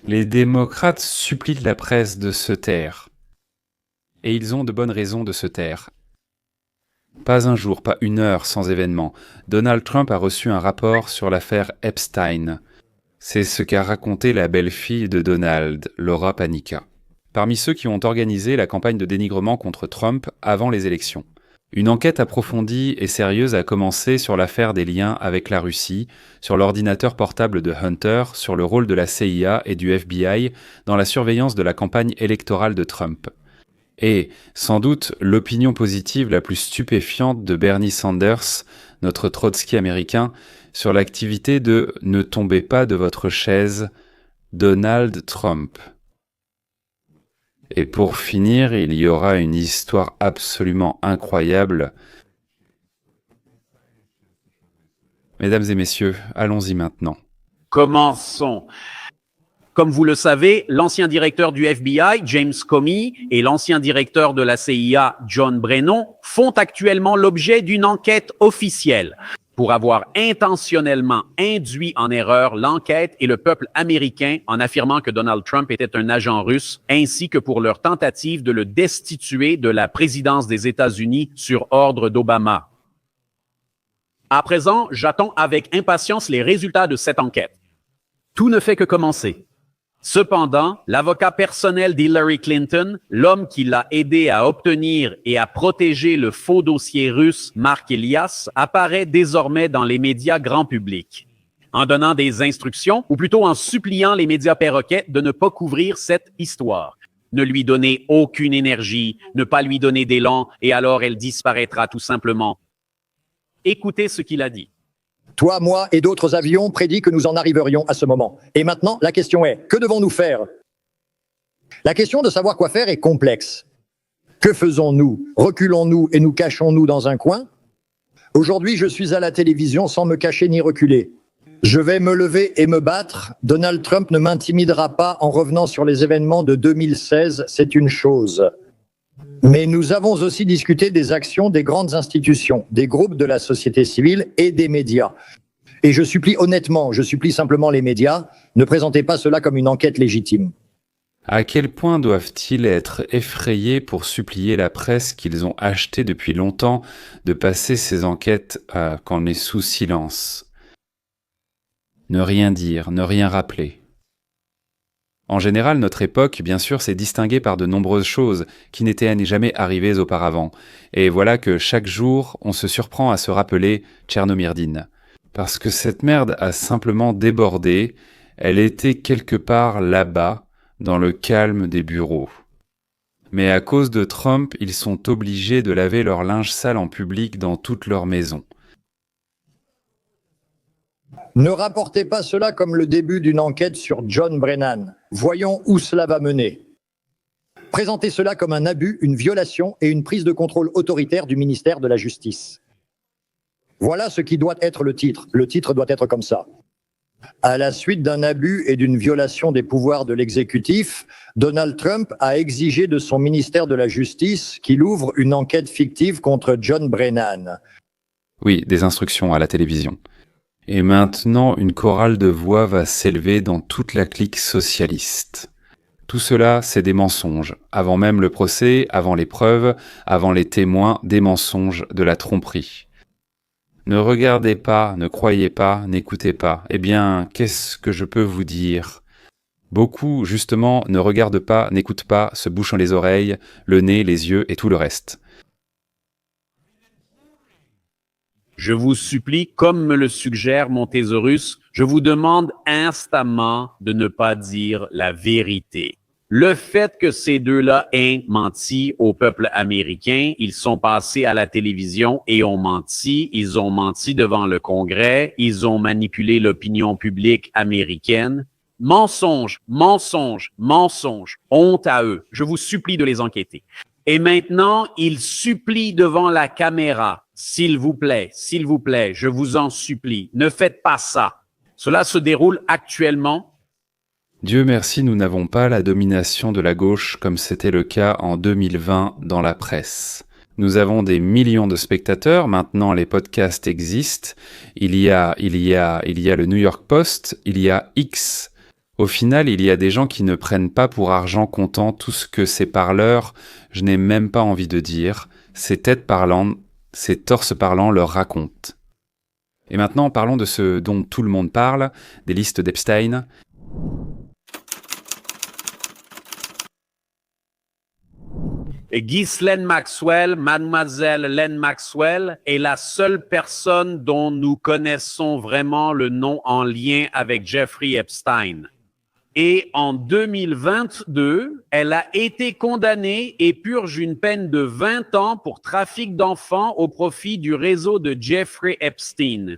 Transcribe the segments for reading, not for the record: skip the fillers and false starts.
Les démocrates supplient la presse de se taire. Et ils ont de bonnes raisons de se taire. Pas un jour, pas une heure sans événement, Donald Trump a reçu un rapport sur l'affaire Epstein. C'est ce qu'a raconté la belle-fille de Donald, Laura Panica. Parmi ceux qui ont organisé la campagne de dénigrement contre Trump avant les élections. Une enquête approfondie et sérieuse a commencé sur l'affaire des liens avec la Russie, sur l'ordinateur portable de Hunter, sur le rôle de la CIA et du FBI dans la surveillance de la campagne électorale de Trump. Et, sans doute, l'opinion positive la plus stupéfiante de Bernie Sanders, notre Trotsky américain, sur l'activité de « Ne tombez pas de votre chaise », Donald Trump. Et pour finir, il y aura une histoire absolument incroyable. Mesdames et messieurs, allons-y maintenant. Commençons. Comme vous le savez, l'ancien directeur du FBI, James Comey, et l'ancien directeur de la CIA, John Brennan, font actuellement l'objet d'une enquête officielle pour avoir intentionnellement induit en erreur l'enquête et le peuple américain en affirmant que Donald Trump était un agent russe, ainsi que pour leur tentative de le destituer de la présidence des États-Unis sur ordre d'Obama. À présent, j'attends avec impatience les résultats de cette enquête. Tout ne fait que commencer. Cependant, l'avocat personnel d'Hillary Clinton, l'homme qui l'a aidé à obtenir et à protéger le faux dossier russe Mark Elias, apparaît désormais dans les médias grand public, en donnant des instructions, ou plutôt en suppliant les médias perroquets de ne pas couvrir cette histoire. Ne lui donner aucune énergie, ne pas lui donner d'élan, et alors elle disparaîtra tout simplement. Écoutez ce qu'il a dit. Toi, moi et d'autres avions prédit que nous en arriverions à ce moment. Et maintenant, la question est, que devons-nous faire? La question de savoir quoi faire est complexe. Que faisons-nous? Reculons-nous et nous cachons-nous dans un coin? Aujourd'hui, je suis à la télévision sans me cacher ni reculer. Je vais me lever et me battre. Donald Trump ne m'intimidera pas en revenant sur les événements de 2016, c'est une chose. Mais nous avons aussi discuté des actions des grandes institutions, des groupes de la société civile et des médias. Et je supplie honnêtement, je supplie simplement les médias, ne présentez pas cela comme une enquête légitime. À quel point doivent-ils être effrayés pour supplier la presse qu'ils ont achetée depuis longtemps de passer ces enquêtes quand on est sous silence? Ne rien dire, ne rien rappeler. En général, notre époque, bien sûr, s'est distinguée par de nombreuses choses qui n'étaient jamais arrivées auparavant. Et voilà que chaque jour, on se surprend à se rappeler Tchernomyrdine. Parce que cette merde a simplement débordé, elle était quelque part là-bas, dans le calme des bureaux. Mais à cause de Trump, ils sont obligés de laver leur linge sale en public dans toutes leurs maisons. Ne rapportez pas cela comme le début d'une enquête sur John Brennan. Voyons où cela va mener. Présentez cela comme un abus, une violation et une prise de contrôle autoritaire du ministère de la Justice. Voilà ce qui doit être le titre. Le titre doit être comme ça. À la suite d'un abus et d'une violation des pouvoirs de l'exécutif, Donald Trump a exigé de son ministère de la Justice qu'il ouvre une enquête fictive contre John Brennan. Oui, des instructions à la télévision. Et maintenant, une chorale de voix va s'élever dans toute la clique socialiste. Tout cela, c'est des mensonges. Avant même le procès, avant les preuves, avant les témoins, des mensonges, de la tromperie. Ne regardez pas, ne croyez pas, n'écoutez pas. Eh bien, qu'est-ce que je peux vous dire? Beaucoup, justement, ne regardent pas, n'écoutent pas, se bouchent les oreilles, le nez, les yeux et tout le reste. Je vous supplie, comme me le suggère mon thésaurus, je vous demande instamment de ne pas dire la vérité. Le fait que ces deux-là aient menti au peuple américain, ils sont passés à la télévision et ont menti, ils ont menti devant le Congrès, ils ont manipulé l'opinion publique américaine. Mensonge, mensonge, mensonge, honte à eux. Je vous supplie de les enquêter. Et maintenant, ils supplient devant la caméra. S'il vous plaît, je vous en supplie, ne faites pas ça. Cela se déroule actuellement. Dieu merci, nous n'avons pas la domination de la gauche comme c'était le cas en 2020 dans la presse. Nous avons des millions de spectateurs, maintenant les podcasts existent. Il y a le New York Post, il y a X. Au final, il y a des gens qui ne prennent pas pour argent comptant tout ce que ces parleurs, je n'ai même pas envie de dire, ces têtes parlantes, ces torses parlants leur racontent. Et maintenant, parlons de ce dont tout le monde parle, des listes d'Epstein. Ghislaine Maxwell, mademoiselle Len Maxwell, est la seule personne dont nous connaissons vraiment le nom en lien avec Jeffrey Epstein. Et en 2022, elle a été condamnée et purge une peine de 20 ans pour trafic d'enfants au profit du réseau de Jeffrey Epstein.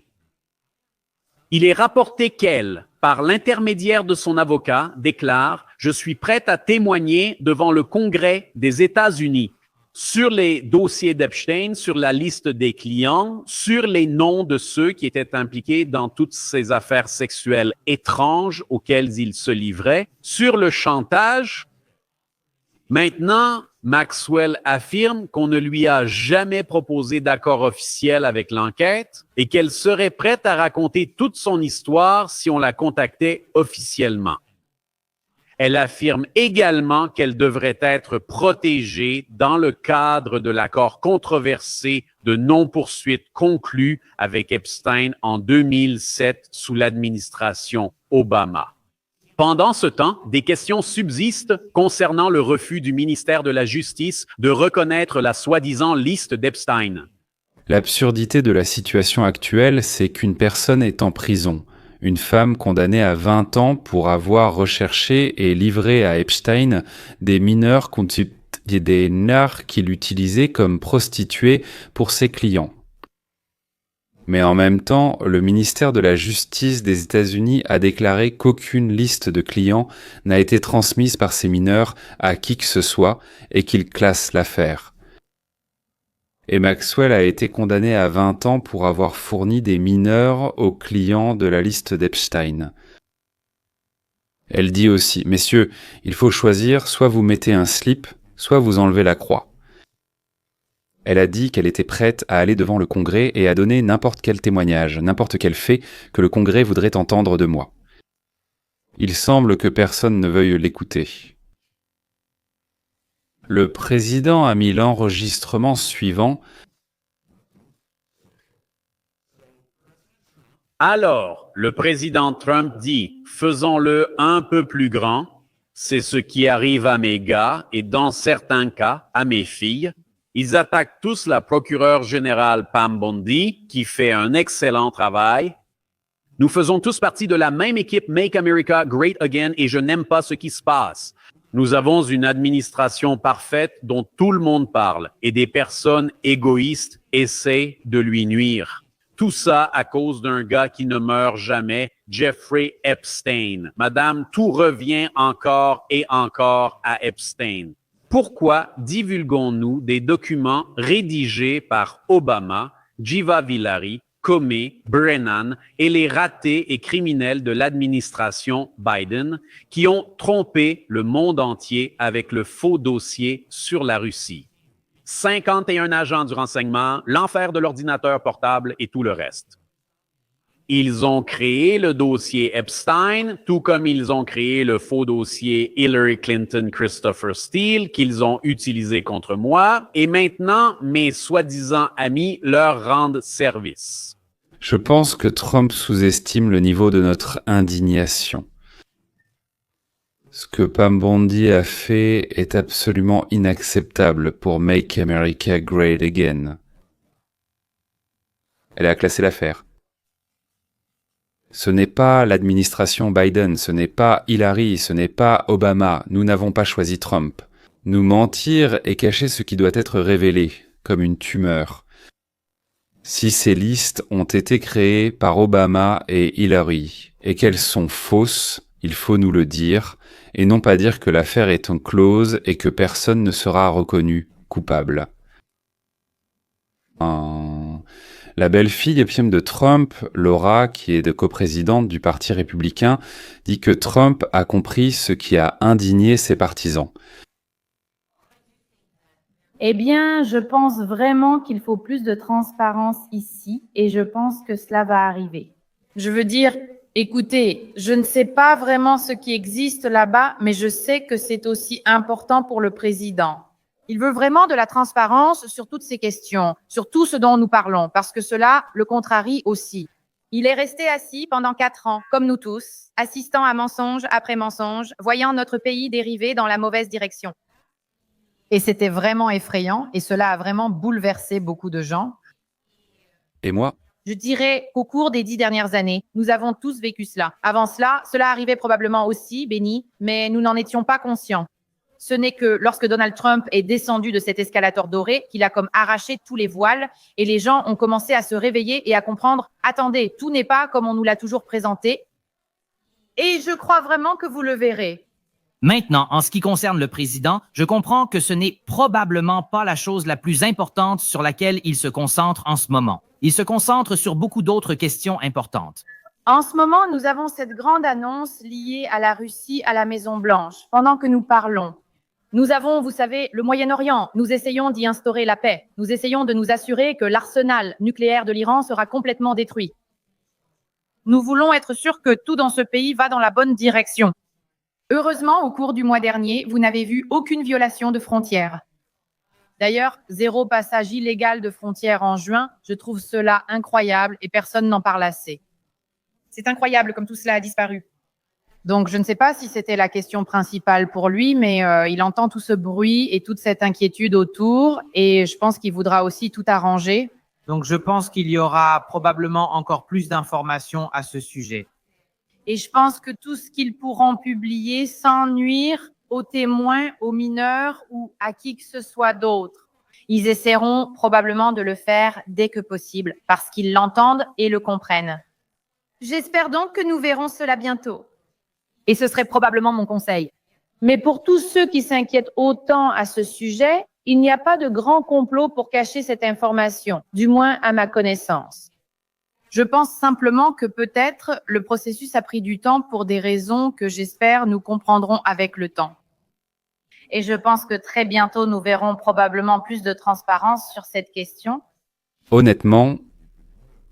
Il est rapporté qu'elle, par l'intermédiaire de son avocat, déclare « Je suis prête à témoigner devant le Congrès des États-Unis sur les dossiers d'Epstein, sur la liste des clients, sur les noms de ceux qui étaient impliqués dans toutes ces affaires sexuelles étranges auxquelles il se livrait, sur le chantage. » Maintenant, Maxwell affirme qu'on ne lui a jamais proposé d'accord officiel avec l'enquête et qu'elle serait prête à raconter toute son histoire si on la contactait officiellement. Elle affirme également qu'elle devrait être protégée dans le cadre de l'accord controversé de non-poursuite conclu avec Epstein en 2007 sous l'administration Obama. Pendant ce temps, des questions subsistent concernant le refus du ministère de la Justice de reconnaître la soi-disant liste d'Epstein. L'absurdité de la situation actuelle, c'est qu'une personne est en prison. Une femme condamnée à 20 ans pour avoir recherché et livré à Epstein des mineurs qu'il utilisait comme prostituées pour ses clients. Mais en même temps, le ministère de la Justice des États-Unis a déclaré qu'aucune liste de clients n'a été transmise par ces mineurs à qui que ce soit et qu'il classe l'affaire. Et Maxwell a été condamné à 20 ans pour avoir fourni des mineurs aux clients de la liste d'Epstein. Elle dit aussi, « Messieurs, il faut choisir, soit vous mettez un slip, soit vous enlevez la croix. » Elle a dit qu'elle était prête à aller devant le Congrès et à donner n'importe quel témoignage, n'importe quel fait que le Congrès voudrait entendre de moi. Il semble que personne ne veuille l'écouter. Le président a mis l'enregistrement suivant. Alors, le président Trump dit « Faisons-le un peu plus grand. C'est ce qui arrive à mes gars et dans certains cas, à mes filles. Ils attaquent tous la procureure générale Pam Bondi, qui fait un excellent travail. Nous faisons tous partie de la même équipe Make America Great Again et je n'aime pas ce qui se passe. Nous avons une administration parfaite dont tout le monde parle et des personnes égoïstes essaient de lui nuire. Tout ça à cause d'un gars qui ne meurt jamais, Jeffrey Epstein. Madame, tout revient encore et encore à Epstein. Pourquoi divulguons-nous des documents rédigés par Obama, Jiva Villari, Comey, Brennan et les ratés et criminels de l'administration Biden qui ont trompé le monde entier avec le faux dossier sur la Russie? 51 agents du renseignement, l'enfer de l'ordinateur portable et tout le reste. Ils ont créé le dossier Epstein, tout comme ils ont créé le faux dossier Hillary Clinton Christopher Steele qu'ils ont utilisé contre moi, et maintenant mes soi-disant amis leur rendent service. Je pense que Trump sous-estime le niveau de notre indignation. Ce que Pam Bondi a fait est absolument inacceptable pour Make America Great Again. Elle a classé l'affaire. Ce n'est pas l'administration Biden, ce n'est pas Hillary, ce n'est pas Obama. Nous n'avons pas choisi Trump. Nous mentir et cacher ce qui doit être révélé, comme une tumeur. Si ces listes ont été créées par Obama et Hillary, et qu'elles sont fausses, il faut nous le dire, et non pas dire que l'affaire est en close et que personne ne sera reconnu coupable. La belle-fille de Trump, Laura, qui est coprésidente du Parti républicain, dit que Trump a compris ce qui a indigné ses partisans. Eh bien, je pense vraiment qu'il faut plus de transparence ici et je pense que cela va arriver. Je veux dire, Écoutez, je ne sais pas vraiment ce qui existe là-bas, mais je sais que c'est aussi important pour le président. Il veut vraiment de la transparence sur toutes ces questions, sur tout ce dont nous parlons, parce que cela le contrarie aussi. Il est resté assis pendant 4 ans, comme nous tous, assistant à mensonge après mensonge, voyant notre pays dériver dans la mauvaise direction. Et c'était vraiment effrayant, et cela a vraiment bouleversé beaucoup de gens. Et moi, Je dirais qu'au cours des 10 dernières années, nous avons tous vécu cela. Avant cela, cela arrivait probablement aussi, Benny, mais nous n'en étions pas conscients. Ce n'est que lorsque Donald Trump est descendu de cet escalator doré qu'il a comme arraché tous les voiles et les gens ont commencé à se réveiller et à comprendre « Attendez, tout n'est pas comme on nous l'a toujours présenté ». Et je crois vraiment que vous le verrez. Maintenant, en ce qui concerne le président, je comprends que ce n'est probablement pas la chose la plus importante sur laquelle il se concentre en ce moment. Il se concentre sur beaucoup d'autres questions importantes. En ce moment, nous avons cette grande annonce liée à la Russie à la Maison-Blanche, pendant que nous parlons. Nous avons, vous savez, le Moyen-Orient. Nous essayons d'y instaurer la paix. Nous essayons de nous assurer que l'arsenal nucléaire de l'Iran sera complètement détruit. Nous voulons être sûrs que tout dans ce pays va dans la bonne direction. Heureusement, au cours du mois dernier, vous n'avez vu aucune violation de frontières. D'ailleurs, 0 passage illégal de frontières en juin, je trouve cela incroyable et personne n'en parle assez. C'est incroyable comme tout cela a disparu. Donc, je ne sais pas si c'était la question principale pour lui, mais il entend tout ce bruit et toute cette inquiétude autour et je pense qu'il voudra aussi tout arranger. Donc, je pense qu'il y aura probablement encore plus d'informations à ce sujet. Et je pense que tout ce qu'ils pourront publier sans nuire aux témoins, aux mineurs ou à qui que ce soit d'autre. Ils essaieront probablement de le faire dès que possible parce qu'ils l'entendent et le comprennent. J'espère donc que nous verrons cela bientôt. Et ce serait probablement mon conseil. Mais pour tous ceux qui s'inquiètent autant à ce sujet, il n'y a pas de grand complot pour cacher cette information, du moins à ma connaissance. Je pense simplement que peut-être le processus a pris du temps pour des raisons que j'espère nous comprendrons avec le temps. Et je pense que très bientôt nous verrons probablement plus de transparence sur cette question. honnêtement,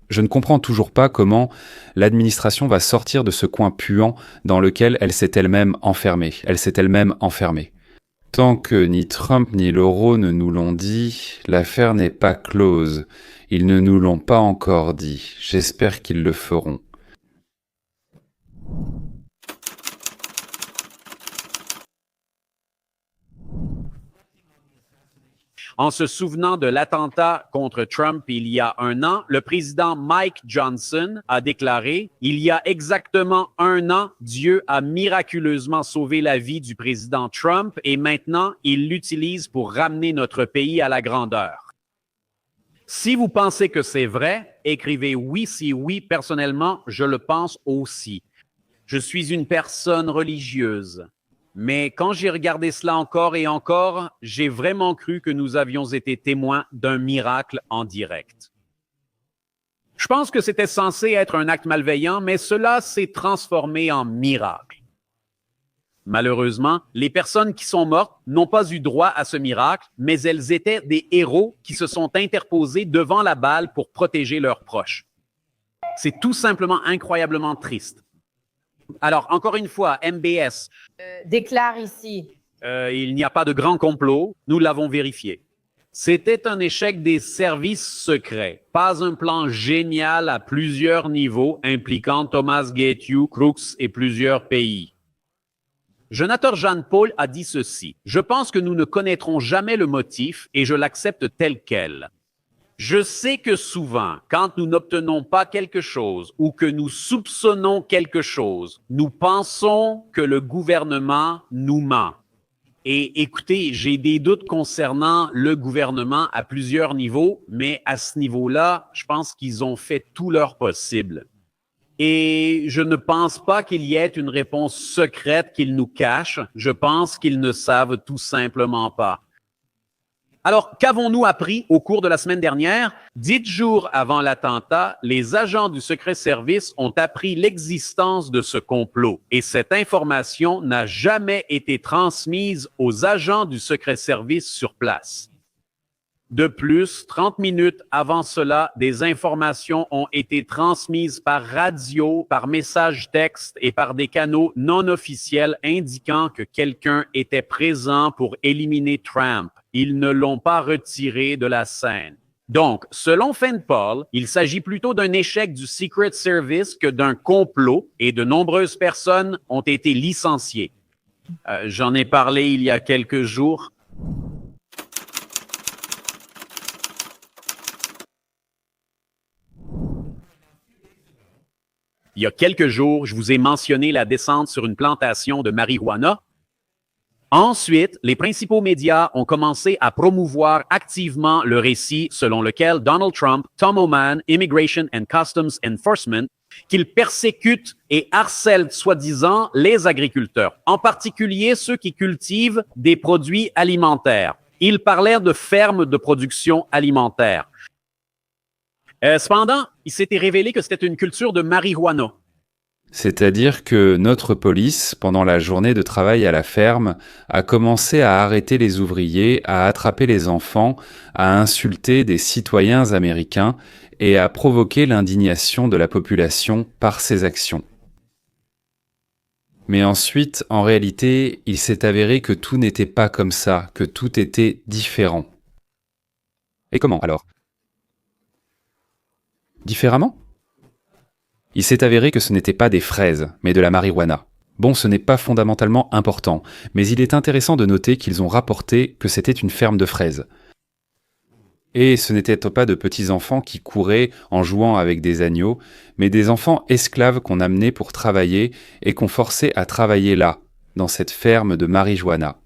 je ne comprends toujours pas comment l'administration va sortir de ce coin puant dans lequel elle s'est elle-même enfermée. Tant que ni Trump ni Lauro ne nous l'ont dit, l'affaire n'est pas close. Ils ne nous l'ont pas encore dit. J'espère qu'ils le feront. En se souvenant de l'attentat contre Trump il y a 1 an, le président Mike Johnson a déclaré « Il y a exactement 1 an, Dieu a miraculeusement sauvé la vie du président Trump et maintenant, il l'utilise pour ramener notre pays à la grandeur. » Si vous pensez que c'est vrai, écrivez « Oui, si oui, personnellement, je le pense aussi. Je suis une personne religieuse. » Mais quand j'ai regardé cela encore et encore, j'ai vraiment cru que nous avions été témoins d'un miracle en direct. Je pense que c'était censé être un acte malveillant, mais cela s'est transformé en miracle. Malheureusement, les personnes qui sont mortes n'ont pas eu droit à ce miracle, mais elles étaient des héros qui se sont interposés devant la balle pour protéger leurs proches. C'est tout simplement incroyablement triste. Alors, encore une fois, MBS Déclare ici. il n'y a pas de grand complot, nous l'avons vérifié. C'était un échec des services secrets, pas un plan génial à plusieurs niveaux impliquant Thomas Guethieu, Crooks et plusieurs pays. Jonathan Jean-Paul a dit ceci. « Je pense que nous ne connaîtrons jamais le motif et je l'accepte tel quel. Je sais que souvent, quand nous n'obtenons pas quelque chose ou que nous soupçonnons quelque chose, nous pensons que le gouvernement nous ment. Et écoutez, j'ai des doutes concernant le gouvernement à plusieurs niveaux, mais à ce niveau-là, je pense qu'ils ont fait tout leur possible. Et je ne pense pas qu'il y ait une réponse secrète qu'ils nous cachent. Je pense qu'ils ne savent tout simplement pas. Alors, qu'avons-nous appris au cours de la semaine dernière? 10 jours avant l'attentat, les agents du Secret Service ont appris l'existence de ce complot et cette information n'a jamais été transmise aux agents du Secret Service sur place. De plus, 30 minutes avant cela, des informations ont été transmises par radio, par message texte et par des canaux non officiels indiquant que quelqu'un était présent pour éliminer Trump. Ils ne l'ont pas retiré de la scène. Donc, selon Fenn-Paul, il s'agit plutôt d'un échec du Secret Service que d'un complot et de nombreuses personnes ont été licenciées. J'en ai parlé il y a quelques jours. Il y a quelques jours, je vous ai mentionné la descente sur une plantation de marijuana. Ensuite, les principaux médias ont commencé à promouvoir activement le récit selon lequel Donald Trump, Tom Oman, Immigration and Customs Enforcement, qu'il persécute et harcèle soi-disant les agriculteurs, en particulier ceux qui cultivent des produits alimentaires. Il parlait de fermes de production alimentaire. Cependant, il s'était révélé que c'était une culture de marijuana. C'est-à-dire que notre police, pendant la journée de travail à la ferme, a commencé à arrêter les ouvriers, à attraper les enfants, à insulter des citoyens américains et à provoquer l'indignation de la population par ces actions. Mais ensuite, en réalité, il s'est avéré que tout n'était pas comme ça, que tout était différent. Et comment alors ? Différemment ? Il s'est avéré que ce n'était pas des fraises, mais de la marijuana. Bon, ce n'est pas fondamentalement important, mais il est intéressant de noter qu'ils ont rapporté que c'était une ferme de fraises. Et ce n'étaient pas de petits enfants qui couraient en jouant avec des agneaux, mais des enfants esclaves qu'on amenait pour travailler et qu'on forçait à travailler là, dans cette ferme de marijuana.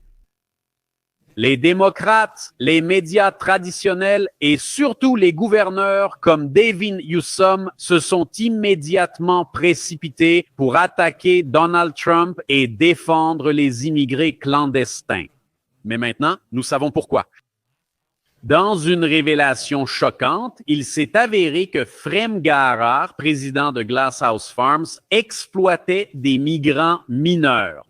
Les démocrates, les médias traditionnels et surtout les gouverneurs comme Gavin Newsom se sont immédiatement précipités pour attaquer Donald Trump et défendre les immigrés clandestins. Mais maintenant, nous savons pourquoi. Dans une révélation choquante, il s'est avéré que Frem Garar, président de Glasshouse Farms, exploitait des migrants mineurs.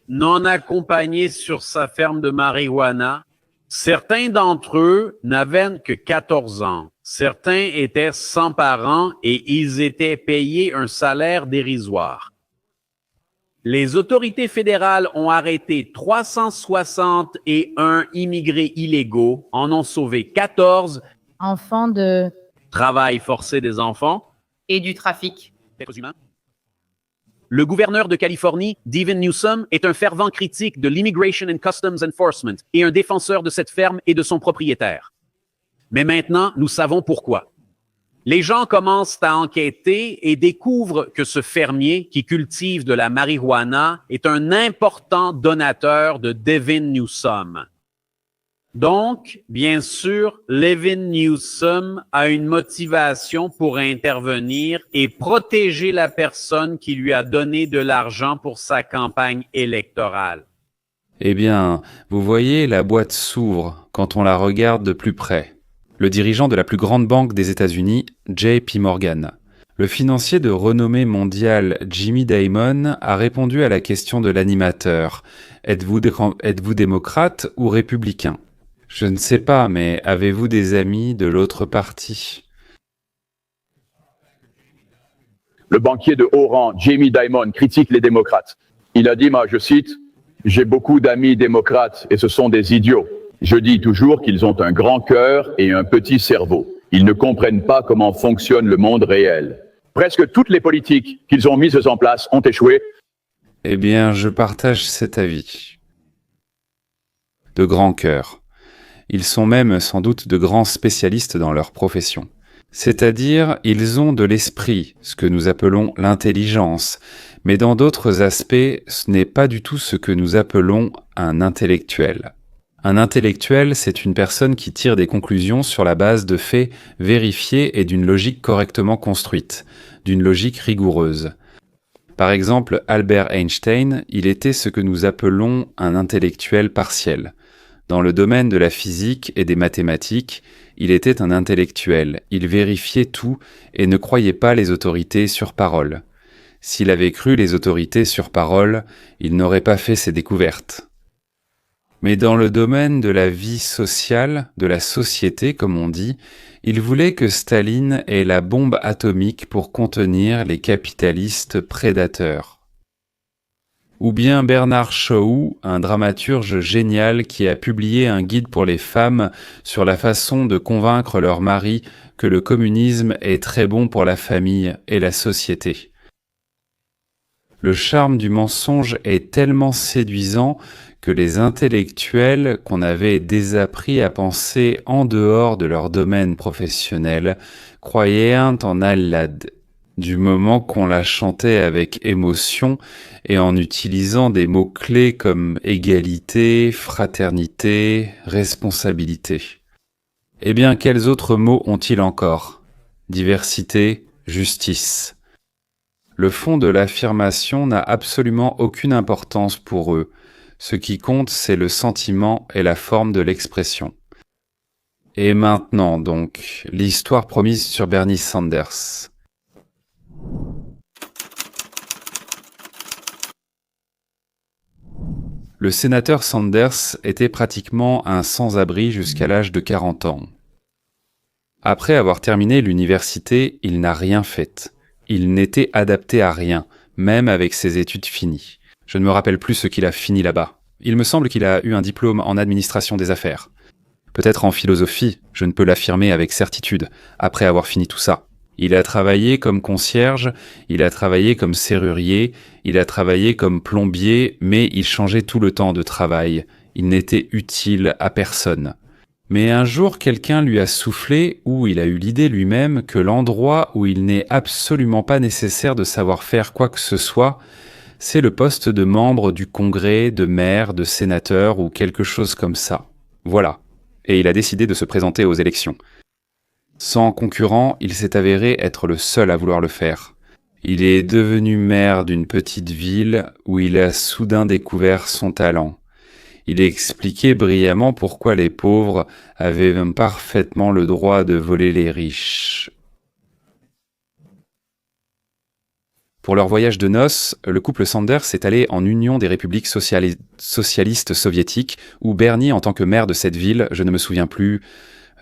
Non accompagnés sur sa ferme de marijuana, certains d'entre eux n'avaient que 14 ans. Certains étaient sans parents et ils étaient payés un salaire dérisoire. Les autorités fédérales ont arrêté 361 immigrés illégaux, en ont sauvé 14, Enfants de... travail forcé des enfants, et du trafic. êtres humains. Le gouverneur de Californie, Gavin Newsom, est un fervent critique de l'Immigration and Customs Enforcement et un défenseur de cette ferme et de son propriétaire. Mais maintenant, nous savons pourquoi. Les gens commencent à enquêter et découvrent que ce fermier qui cultive de la marijuana est un important donateur de Gavin Newsom. Donc, bien sûr, Gavin Newsom a une motivation pour intervenir et protéger la personne qui lui a donné de l'argent pour sa campagne électorale. Eh bien, vous voyez, la boîte s'ouvre quand on la regarde de plus près. Le dirigeant de la plus grande banque des États-Unis, J.P. Morgan. Le financier de renommée mondiale Jimmy Dimon a répondu à la question de l'animateur. Êtes-vous démocrate ou républicain ? Je ne sais pas, mais avez-vous des amis de l'autre parti ? Le banquier de haut rang, Jamie Dimon, critique les démocrates. Il a dit, moi je cite, « J'ai beaucoup d'amis démocrates et ce sont des idiots. Je dis toujours qu'ils ont un grand cœur et un petit cerveau. Ils ne comprennent pas comment fonctionne le monde réel. Presque toutes les politiques qu'ils ont mises en place ont échoué. » Eh bien, je partage cet avis. De grand cœur. Ils sont même sans doute de grands spécialistes dans leur profession. C'est-à-dire, ils ont de l'esprit, ce que nous appelons l'intelligence, mais dans d'autres aspects, ce n'est pas du tout ce que nous appelons un intellectuel. Un intellectuel, c'est une personne qui tire des conclusions sur la base de faits vérifiés et d'une logique correctement construite, d'une logique rigoureuse. Par exemple, Albert Einstein, il était ce que nous appelons un intellectuel partiel. Dans le domaine de la physique et des mathématiques, il était un intellectuel, il vérifiait tout et ne croyait pas les autorités sur parole. S'il avait cru les autorités sur parole, il n'aurait pas fait ses découvertes. Mais dans le domaine de la vie sociale, de la société, comme on dit, il voulait que Staline ait la bombe atomique pour contenir les capitalistes prédateurs. Ou bien Bernard Shaw, un dramaturge génial qui a publié un guide pour les femmes sur la façon de convaincre leur mari que le communisme est très bon pour la famille et la société. Le charme du mensonge est tellement séduisant que les intellectuels qu'on avait désappris à penser en dehors de leur domaine professionnel croyaient en Allade, du moment qu'on la chantait avec émotion et en utilisant des mots-clés comme égalité, fraternité, responsabilité. Eh bien, quels autres mots ont-ils encore ? Diversité, justice. Le fond de l'affirmation n'a absolument aucune importance pour eux. Ce qui compte, c'est le sentiment et la forme de l'expression. Et maintenant, donc, l'histoire promise sur Bernie Sanders. Le sénateur Sanders était pratiquement un sans-abri jusqu'à l'âge de 40 ans. Après avoir terminé l'université, il n'a rien fait. Il n'était adapté à rien, même avec ses études finies. Je ne me rappelle plus ce qu'il a fini là-bas. Il me semble qu'il a eu un diplôme en administration des affaires. Peut-être en philosophie, je ne peux l'affirmer avec certitude, après avoir fini tout ça. Il a travaillé comme concierge, il a travaillé comme serrurier, il a travaillé comme plombier, mais il changeait tout le temps de travail. Il n'était utile à personne. Mais un jour, quelqu'un lui a soufflé, ou il a eu l'idée lui-même, que l'endroit où il n'est absolument pas nécessaire de savoir faire quoi que ce soit, c'est le poste de membre du congrès, de maire, de sénateur ou quelque chose comme ça. Voilà. Et il a décidé de se présenter aux élections. Sans concurrent, il s'est avéré être le seul à vouloir le faire. Il est devenu maire d'une petite ville où il a soudain découvert son talent. Il expliquait brillamment pourquoi les pauvres avaient parfaitement le droit de voler les riches. Pour leur voyage de noces, le couple Sanders est allé en Union des républiques socialistes soviétiques, où Bernie, en tant que maire de cette ville, je ne me souviens plus,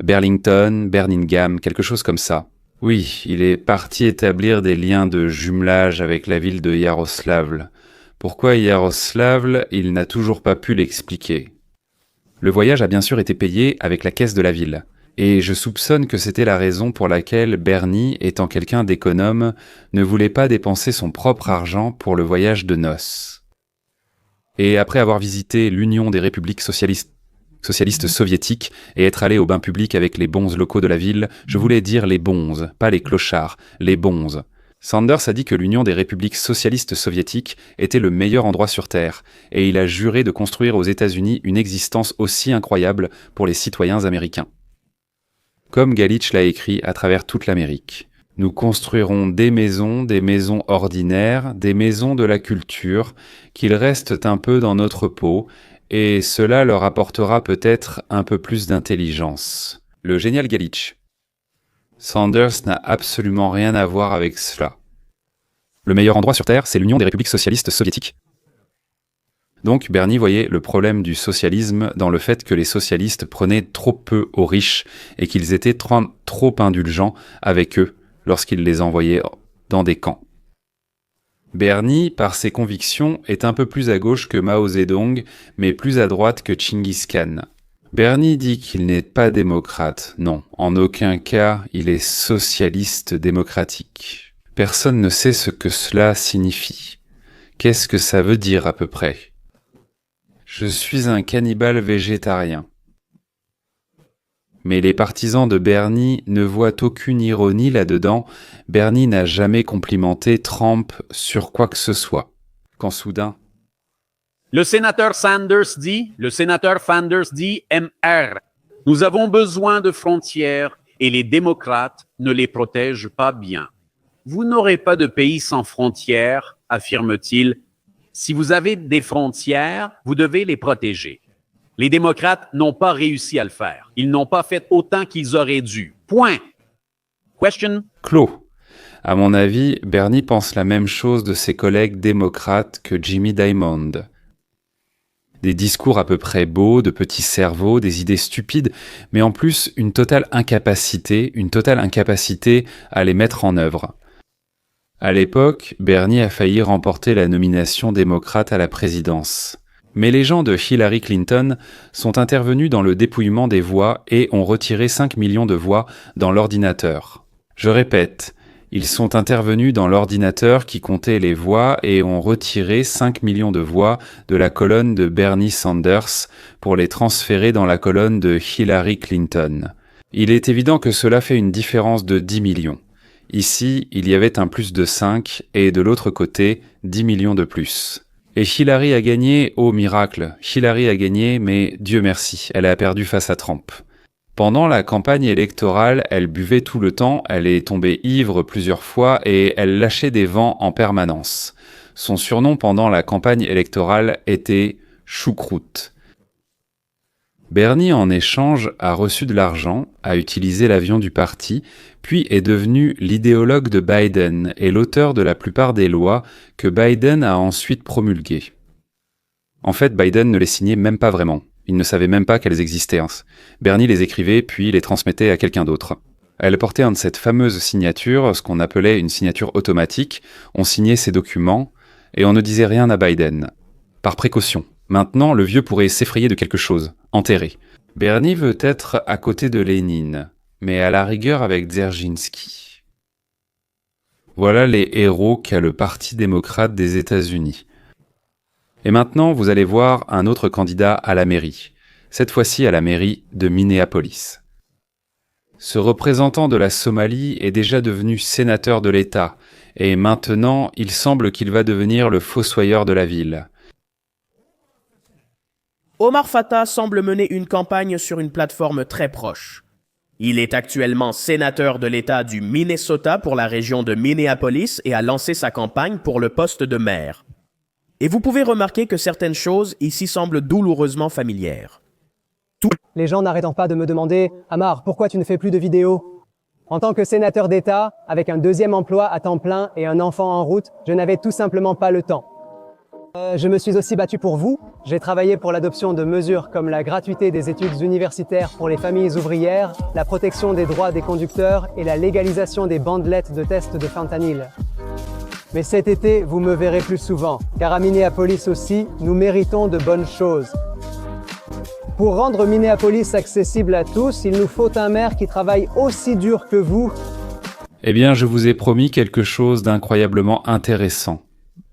Burlington, Birmingham, quelque chose comme ça. Oui, il est parti établir des liens de jumelage avec la ville de Yaroslavl. Pourquoi Yaroslavl, il n'a toujours pas pu l'expliquer. Le voyage a bien sûr été payé avec la caisse de la ville. Et je soupçonne que c'était la raison pour laquelle Bernie, étant quelqu'un d'économe, ne voulait pas dépenser son propre argent pour le voyage de noces. Et après avoir visité l'Union des républiques socialistes soviétiques et être allé au bain public avec les bonzes locaux de la ville, je voulais dire les bonzes, pas les clochards, les bonzes. Sanders a dit que l'Union des républiques socialistes soviétiques était le meilleur endroit sur Terre, et il a juré de construire aux États-Unis une existence aussi incroyable pour les citoyens américains. Comme Galitch l'a écrit à travers toute l'Amérique. Nous construirons des maisons ordinaires, des maisons de la culture, qu'ils restent un peu dans notre peau, et cela leur apportera peut-être un peu plus d'intelligence. Le génial Galitch. Sanders n'a absolument rien à voir avec cela. Le meilleur endroit sur Terre, c'est l'Union des républiques socialistes soviétiques. Donc Bernie voyait le problème du socialisme dans le fait que les socialistes prenaient trop peu aux riches et qu'ils étaient trop indulgents avec eux lorsqu'ils les envoyaient dans des camps. Bernie, par ses convictions, est un peu plus à gauche que Mao Zedong, mais plus à droite que Tchingiz Khan. Bernie dit qu'il n'est pas démocrate. Non, en aucun cas, il est socialiste démocratique. Personne ne sait ce que cela signifie. Qu'est-ce que ça veut dire à peu près ? Je suis un cannibale végétarien. Mais les partisans de Bernie ne voient aucune ironie là-dedans. Bernie n'a jamais complimenté Trump sur quoi que ce soit. Quand soudain... Le sénateur Sanders dit, MR, nous avons besoin de frontières et les démocrates ne les protègent pas bien. Vous n'aurez pas de pays sans frontières, affirme-t-il. Si vous avez des frontières, vous devez les protéger. Les démocrates n'ont pas réussi à le faire. Ils n'ont pas fait autant qu'ils auraient dû. Point. Question? Clos. À mon avis, Bernie pense la même chose de ses collègues démocrates que Jimmy Diamond. Des discours à peu près beaux, de petits cerveaux, des idées stupides, mais en plus une totale incapacité à les mettre en œuvre. À l'époque, Bernie a failli remporter la nomination démocrate à la présidence. Mais les gens de Hillary Clinton sont intervenus dans le dépouillement des voix et ont retiré 5 millions de voix dans l'ordinateur. Je répète, ils sont intervenus dans l'ordinateur qui comptait les voix et ont retiré 5 millions de voix de la colonne de Bernie Sanders pour les transférer dans la colonne de Hillary Clinton. Il est évident que cela fait une différence de 10 millions. Ici, il y avait un plus de 5 et de l'autre côté, 10 millions de plus. Et Hillary a gagné, oh miracle, Hillary a gagné, mais Dieu merci, elle a perdu face à Trump. Pendant la campagne électorale, elle buvait tout le temps, elle est tombée ivre plusieurs fois et elle lâchait des vents en permanence. Son surnom pendant la campagne électorale était « choucroute ». Bernie, en échange, a reçu de l'argent, a utilisé l'avion du parti, puis est devenu l'idéologue de Biden et l'auteur de la plupart des lois que Biden a ensuite promulguées. En fait, Biden ne les signait même pas vraiment. Il ne savait même pas qu'elles existaient. Bernie les écrivait, puis les transmettait à quelqu'un d'autre. Elle portait un de cette fameuse signature, ce qu'on appelait une signature automatique. On signait ces documents, et on ne disait rien à Biden. Par précaution. Maintenant, le vieux pourrait s'effrayer de quelque chose, enterré. Bernie veut être à côté de Lénine, mais à la rigueur avec Dzerzhinsky. Voilà les héros qu'a le Parti démocrate des États-Unis. Et maintenant, vous allez voir un autre candidat à la mairie, cette fois-ci à la mairie de Minneapolis. Ce représentant de la Somalie est déjà devenu sénateur de l'État, et maintenant, il semble qu'il va devenir le fossoyeur de la ville. Omar Fattah semble mener une campagne sur une plateforme très proche. Il est actuellement sénateur de l'État du Minnesota pour la région de Minneapolis et a lancé sa campagne pour le poste de maire. Et vous pouvez remarquer que certaines choses ici semblent douloureusement familières. Les gens n'arrêtent pas de me demander « Amar, pourquoi tu ne fais plus de vidéos ?» En tant que sénateur d'État, avec un deuxième emploi à temps plein et un enfant en route, je n'avais tout simplement pas le temps. Je me suis aussi battu pour vous. J'ai travaillé pour l'adoption de mesures comme la gratuité des études universitaires pour les familles ouvrières, la protection des droits des conducteurs et la légalisation des bandelettes de tests de fentanyl. Mais cet été, vous me verrez plus souvent, car à Minneapolis aussi, nous méritons de bonnes choses. Pour rendre Minneapolis accessible à tous, il nous faut un maire qui travaille aussi dur que vous. Eh bien, je vous ai promis quelque chose d'incroyablement intéressant.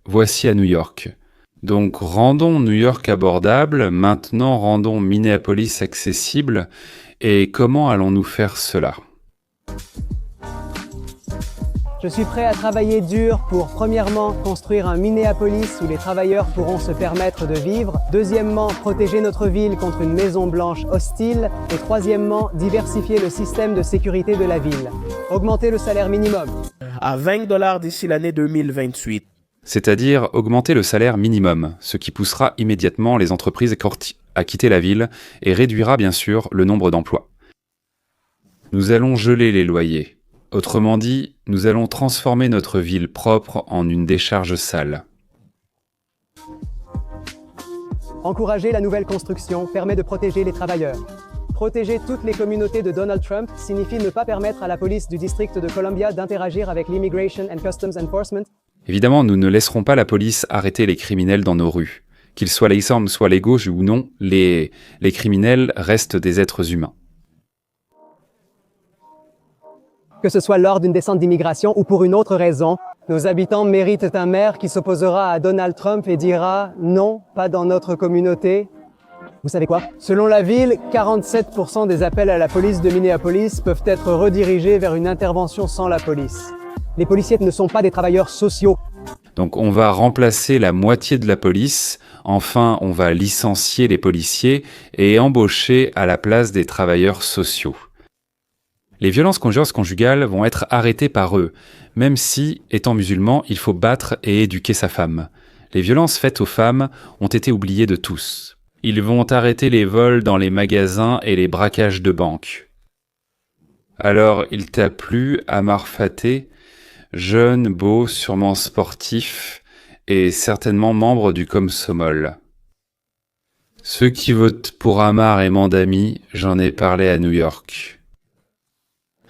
Voici à New York. Donc, rendons New York abordable, maintenant rendons Minneapolis accessible, et comment allons-nous faire cela ? Je suis prêt à travailler dur pour, premièrement, construire un Minneapolis où les travailleurs pourront se permettre de vivre, deuxièmement, protéger notre ville contre une Maison-Blanche hostile, et troisièmement, diversifier le système de sécurité de la ville. Augmenter le salaire minimum. À 20 $ d'ici l'année 2028. C'est-à-dire augmenter le salaire minimum, ce qui poussera immédiatement les entreprises à quitter la ville et réduira bien sûr le nombre d'emplois. Nous allons geler les loyers. Autrement dit, nous allons transformer notre ville propre en une décharge sale. Encourager la nouvelle construction permet de protéger les travailleurs. Protéger toutes les communautés de Donald Trump signifie ne pas permettre à la police du district de Columbia d'interagir avec l'Immigration and Customs Enforcement. Évidemment, nous ne laisserons pas la police arrêter les criminels dans nos rues. Qu'ils soient laïcents, soient légaux ou non, les criminels restent des êtres humains. Que ce soit lors d'une descente d'immigration ou pour une autre raison, nos habitants méritent un maire qui s'opposera à Donald Trump et dira « non, pas dans notre communauté ». Vous savez quoi? Selon la ville, 47% des appels à la police de Minneapolis peuvent être redirigés vers une intervention sans la police. Les policiers ne sont pas des travailleurs sociaux. Donc on va remplacer la moitié de la police, enfin on va licencier les policiers et embaucher à la place des travailleurs sociaux. Les violences conjugales vont être arrêtées par eux, même si, étant musulman, il faut battre et éduquer sa femme. Les violences faites aux femmes ont été oubliées de tous. Ils vont arrêter les vols dans les magasins et les braquages de banques. Alors, il t'a plu, Amar Fattah, jeune, beau, sûrement sportif, et certainement membre du Komsomol. Ceux qui votent pour Ammar et Mandami, j'en ai parlé à New York.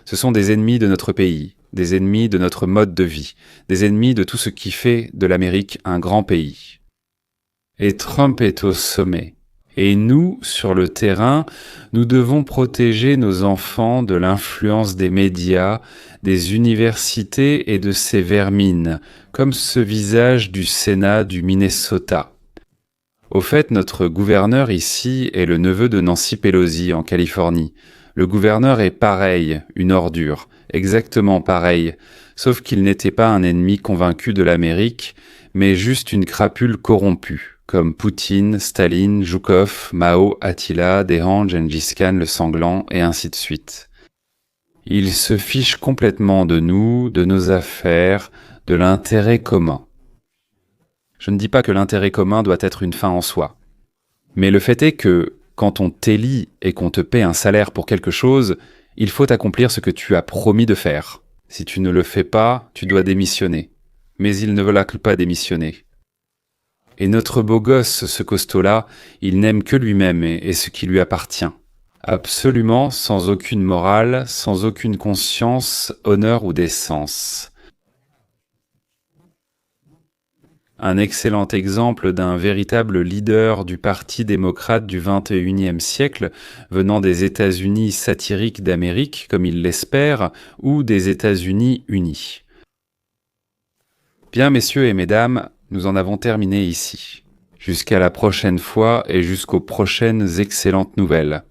Ce sont des ennemis de notre pays, des ennemis de notre mode de vie, des ennemis de tout ce qui fait de l'Amérique un grand pays. Et Trump est au sommet. Et nous, sur le terrain, nous devons protéger nos enfants de l'influence des médias, des universités et de ces vermines, comme ce visage du Sénat du Minnesota. Au fait, notre gouverneur ici est le neveu de Nancy Pelosi en Californie. Le gouverneur est pareil, une ordure, exactement pareil, sauf qu'il n'était pas un ennemi convaincu de l'Amérique, mais juste une crapule corrompue, comme Poutine, Staline, Zhukov, Mao, Attila, Dehan, Gengis Khan le sanglant, et ainsi de suite. Il se fiche complètement de nous, de nos affaires, de l'intérêt commun. Je ne dis pas que l'intérêt commun doit être une fin en soi. Mais le fait est que, quand on t'élit et qu'on te paie un salaire pour quelque chose, il faut accomplir ce que tu as promis de faire. Si tu ne le fais pas, tu dois démissionner. Mais il ne veut pas démissionner. Et notre beau gosse, ce costaud-là, il n'aime que lui-même et ce qui lui appartient. Absolument sans aucune morale, sans aucune conscience, honneur ou décence. Un excellent exemple d'un véritable leader du Parti démocrate du XXIe siècle, venant des États-Unis satiriques d'Amérique, comme il l'espère, ou des États-Unis unis. Bien, messieurs et mesdames, nous en avons terminé ici. Jusqu'à la prochaine fois et jusqu'aux prochaines excellentes nouvelles.